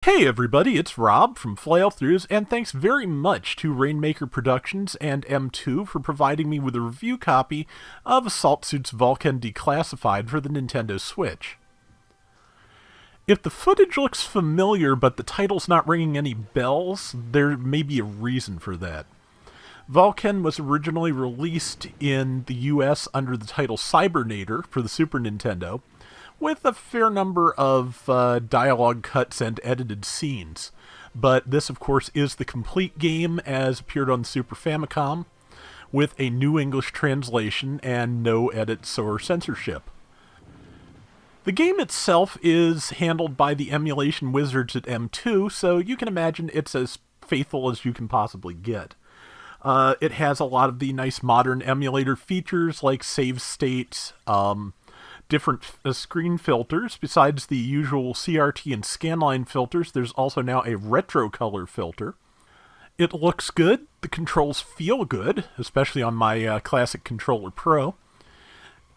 Hey everybody, it's Rob from Flailthroughs, and thanks very much to Rainmaker Productions and M2 for providing me with a review copy of Assault Suit's Valken Declassified for the Nintendo Switch. If the footage looks familiar but the title's not ringing any bells, there may be a reason for that. Valken was originally released in the US under the title Cybernator for the Super Nintendo, with a fair number of dialogue cuts and edited scenes. But this, of course, is the complete game as appeared on the Super Famicom, with a new English translation and no edits or censorship. The game itself is handled by the emulation wizards at M2, so you can imagine it's as faithful as you can possibly get. It has a lot of the nice modern emulator features like save state, different screen filters. Besides the usual CRT and scanline filters, there's also now a retro color filter. It looks good, the controls feel good, especially on my classic controller Pro.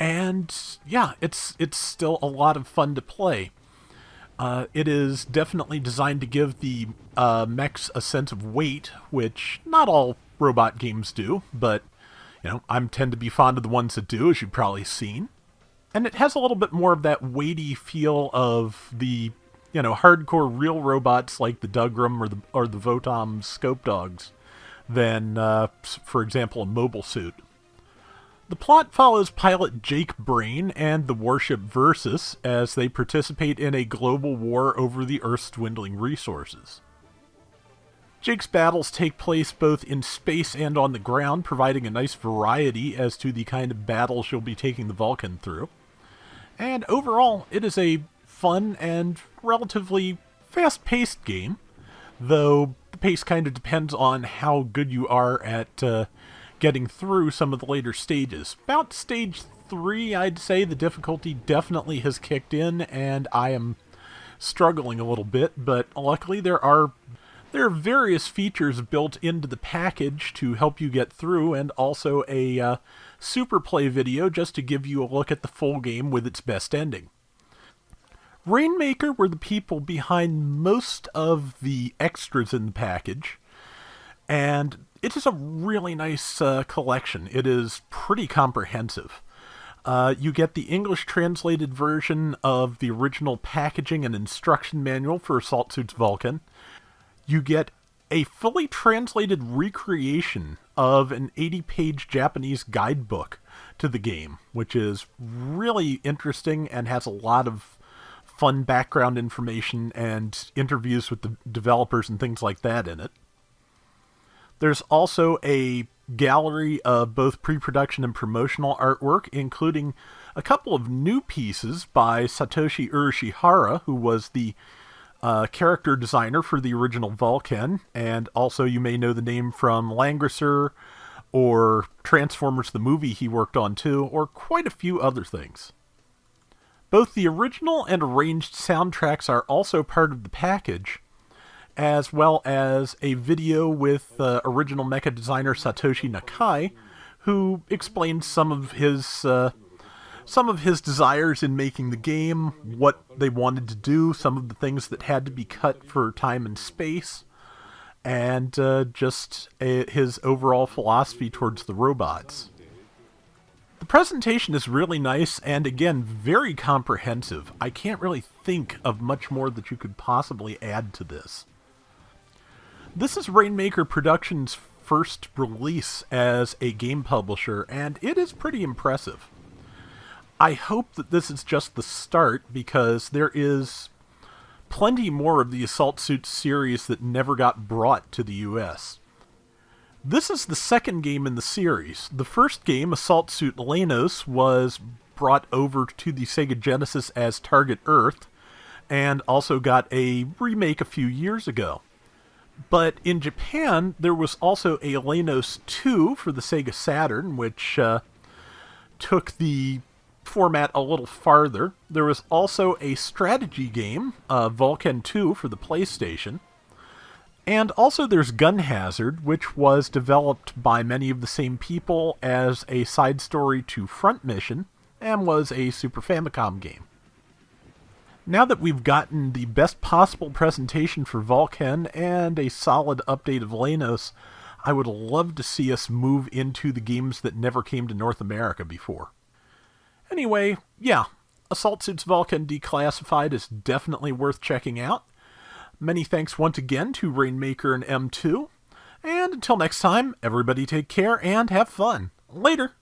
And yeah, it's still a lot of fun to play. It is definitely designed to give the mechs a sense of weight, which not all robot games do, but I tend to be fond of the ones that do, as you've probably seen. And it has a little bit more of that weighty feel of the, hardcore real robots like the Dugram or the Votom Scope Dogs than, for example, a Mobile Suit. The plot follows pilot Jake Brain and the warship Versus as they participate in a global war over the Earth's dwindling resources. Jake's battles take place both in space and on the ground, providing a nice variety as to the kind of battles you'll be taking the Valken through. And overall, it is a fun and relatively fast-paced game, though the pace kind of depends on how good you are at getting through some of the later stages. About stage 3, I'd say the difficulty definitely has kicked in, and I am struggling a little bit, but luckily there are various features built into the package to help you get through, and also a super play video just to give you a look at the full game with its best ending. Rainmaker were the people behind most of the extras in the package, and it is a really nice collection. It is pretty comprehensive. You get the English translated version of the original packaging and instruction manual for Assault Suit's Valken. You get a fully translated recreation of an 80-page Japanese guidebook to the game, which is really interesting and has a lot of fun background information and interviews with the developers and things like that in it. There's also a gallery of both pre-production and promotional artwork, including a couple of new pieces by Satoshi Urashihara, who was the character designer for the original Valken, and also you may know the name from Langrisser or Transformers the movie he worked on too, or quite a few other things. Both the original and arranged soundtracks are also part of the package, as well as a video with original Mecha designer Satoshi Nakai, who explains some of his desires in making the game, what they wanted to do, some of the things that had to be cut for time and space, and his overall philosophy towards the robots. The presentation is really nice and, again, very comprehensive. I can't really think of much more that you could possibly add to this. This is Rainmaker Productions' first release as a game publisher, and it is pretty impressive. I hope that this is just the start, because there is plenty more of the Assault Suit series that never got brought to the US. This is the second game in the series. The first game, Assault Suit Lanos, was brought over to the Sega Genesis as Target Earth, and also got a remake a few years ago. But in Japan, there was also a Lanos 2 for the Sega Saturn, which took the format a little farther. There was also a strategy game, Valken 2 for the PlayStation. And also there's Gun Hazard, which was developed by many of the same people as a side story to Front Mission, and was a Super Famicom game. Now that we've gotten the best possible presentation for Valken and a solid update of Lanos, I would love to see us move into the games that never came to North America before. Anyway, yeah, Assault Suits Valken Declassified is definitely worth checking out. Many thanks once again to Rainmaker and M2. And until next time, everybody take care and have fun. Later!